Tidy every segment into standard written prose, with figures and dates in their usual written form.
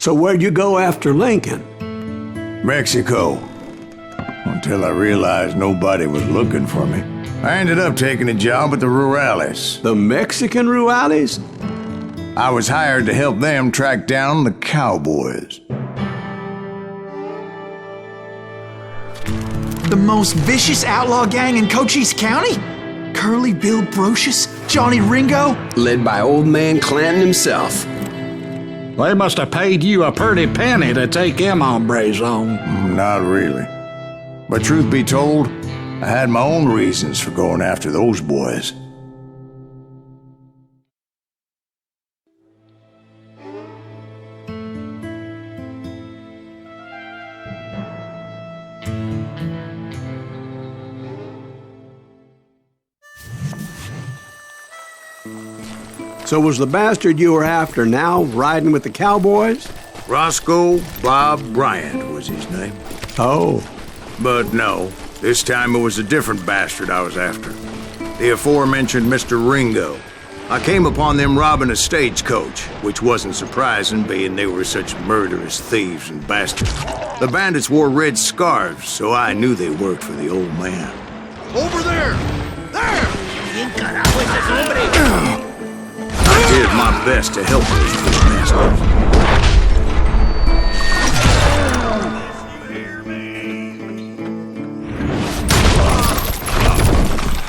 So where'd you go after Lincoln? Mexico. Until I realized nobody was looking for me. I ended up taking a job at the Rurales. The Mexican Rurales? I was hired to help them track down the cowboys. The most vicious outlaw gang in Cochise County? Curly Bill Brocious? Johnny Ringo? Led by old man Clanton himself. They must have paid you a pretty penny to take them hombres on. Not really. But truth be told, I had my own reasons for going after those boys. So was the bastard you were after now riding with the cowboys? Roscoe Bob Bryant was his name. Oh. But no, this time it was a different bastard I was after. The aforementioned Mr. Ringo. I came upon them robbing a stagecoach, which wasn't surprising, being they were such murderous thieves and bastards. The bandits wore red scarves, so I knew they worked for the old man. Over there! There! I did my best to help those two bastards.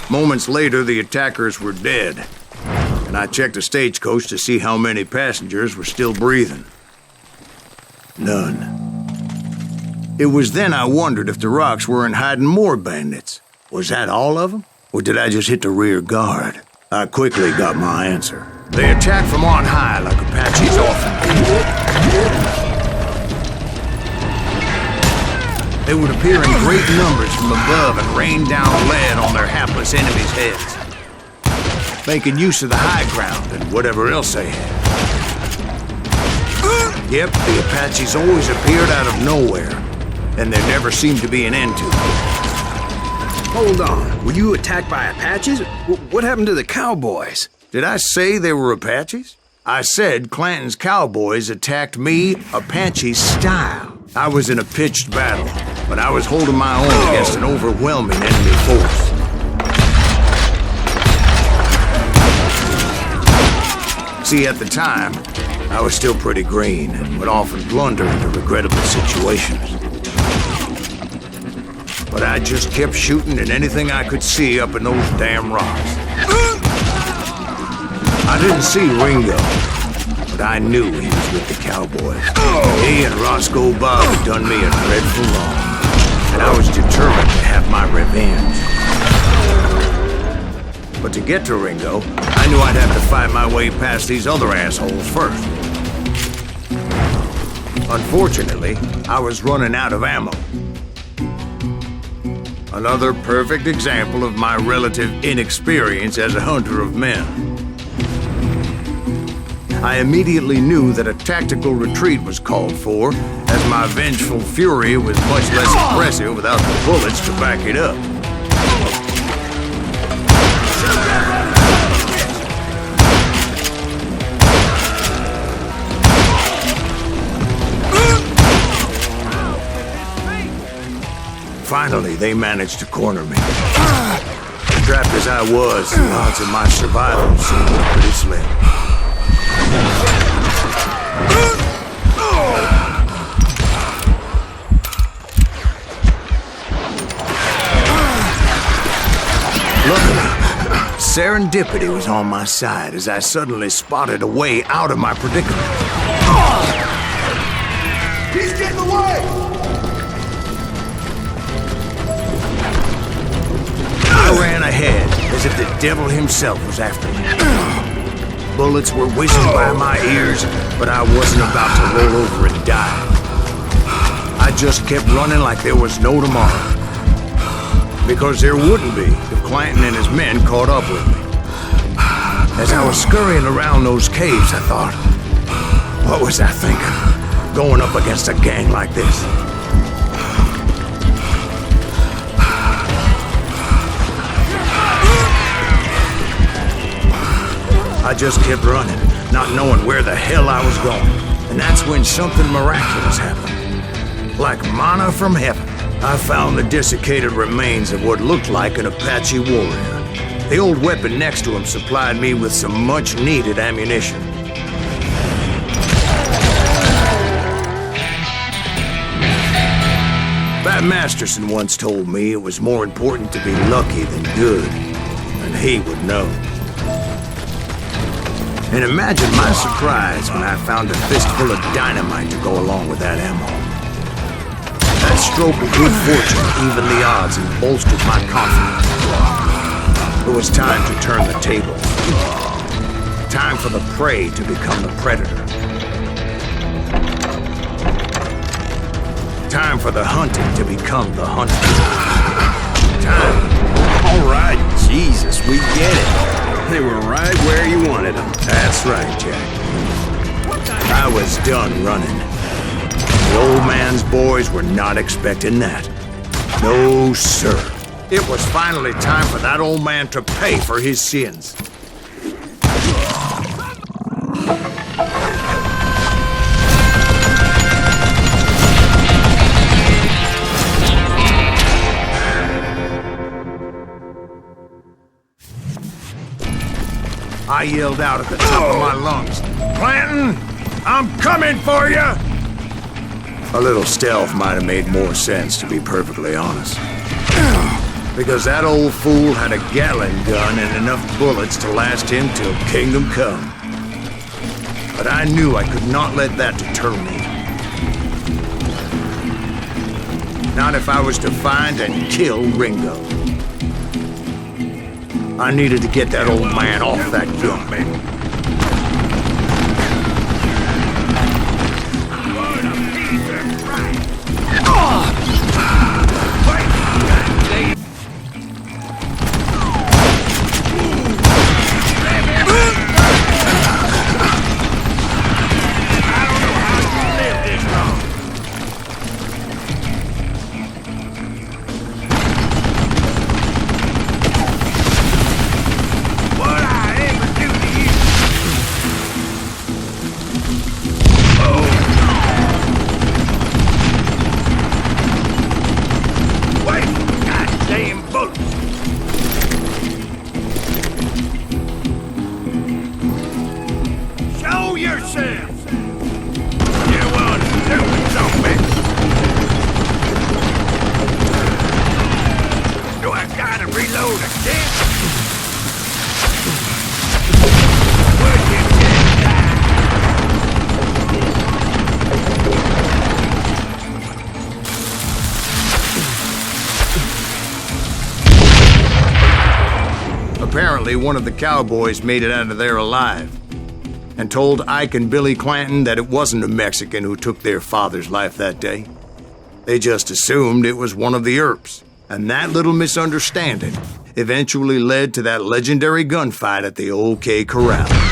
Moments later, the attackers were dead, and I checked the stagecoach to see how many passengers were still breathing. None. It was then I wondered if the rocks weren't hiding more bandits. Was that all of them? Or did I just hit the rear guard? I quickly got my answer. They attacked from on high like Apaches often do. They would appear in great numbers from above and rain down lead on their hapless enemies' heads, making use of the high ground and whatever else they had. Yep, the Apaches always appeared out of nowhere, and there never seemed to be an end to it. Hold on, were you attacked by Apaches? What happened to the cowboys? Did I say they were Apaches? I said Clanton's cowboys attacked me Apache style. I was in a pitched battle, but I was holding my own against an overwhelming enemy force. See, at the time, I was still pretty green and would often blunder into regrettable situations. But I just kept shooting at anything I could see up in those damn rocks. I didn't see Ringo, but I knew he was with the cowboys. He and Roscoe Bob had done me a dreadful wrong, and I was determined to have my revenge. But to get to Ringo, I knew I'd have to fight my way past these other assholes first. Unfortunately, I was running out of ammo. Another perfect example of my relative inexperience as a hunter of men. I immediately knew that a tactical retreat was called for, as my vengeful fury was much less impressive without the bullets to back it up. Finally, they managed to corner me. Trapped as I was, the odds of my survival seemed pretty slim. Luckily, serendipity was on my side as I suddenly spotted a way out of my predicament. He's getting away! I ran ahead as if the devil himself was after me. Bullets were whizzing by my ears, but I wasn't about to roll over and die. I just kept running like there was no tomorrow. Because there wouldn't be if Clanton and his men caught up with me. As I was scurrying around those caves, I thought, what was I thinking? Going up against a gang like this? I just kept running, not knowing where the hell I was going, And that's when something miraculous happened. Like manna from heaven, I found the desiccated remains of what looked like an Apache warrior. The old weapon next to him supplied me with some much-needed ammunition. Pat Masterson once told me it was more important to be lucky than good, and he would know. And imagine my surprise when I found a fistful of dynamite to go along with that ammo. That stroke of good fortune evened the odds and bolstered my confidence. It was time to turn the tables. Time for the prey to become the predator. Time for the hunted to become the hunted. Time. All right, Jesus, we get it. They were right where you wanted them. That's right, Jack. I was done running. The old man's boys were not expecting that. No, sir. It was finally time for that old man to pay for his sins. I yelled out at the top of my lungs, "Clanton, I'm coming for you!" A little stealth might have made more sense, to be perfectly honest. Because that old fool had a Gatling gun and enough bullets to last him till kingdom come. But I knew I could not let that deter me. Not if I was to find and kill Ringo. I needed to get that old man off that gun. Apparently, one of the cowboys made it out of there alive and told Ike and Billy Clanton that it wasn't a Mexican who took their father's life that day. They just assumed it was one of the Earps, and that little misunderstanding eventually led to that legendary gunfight at the OK Corral.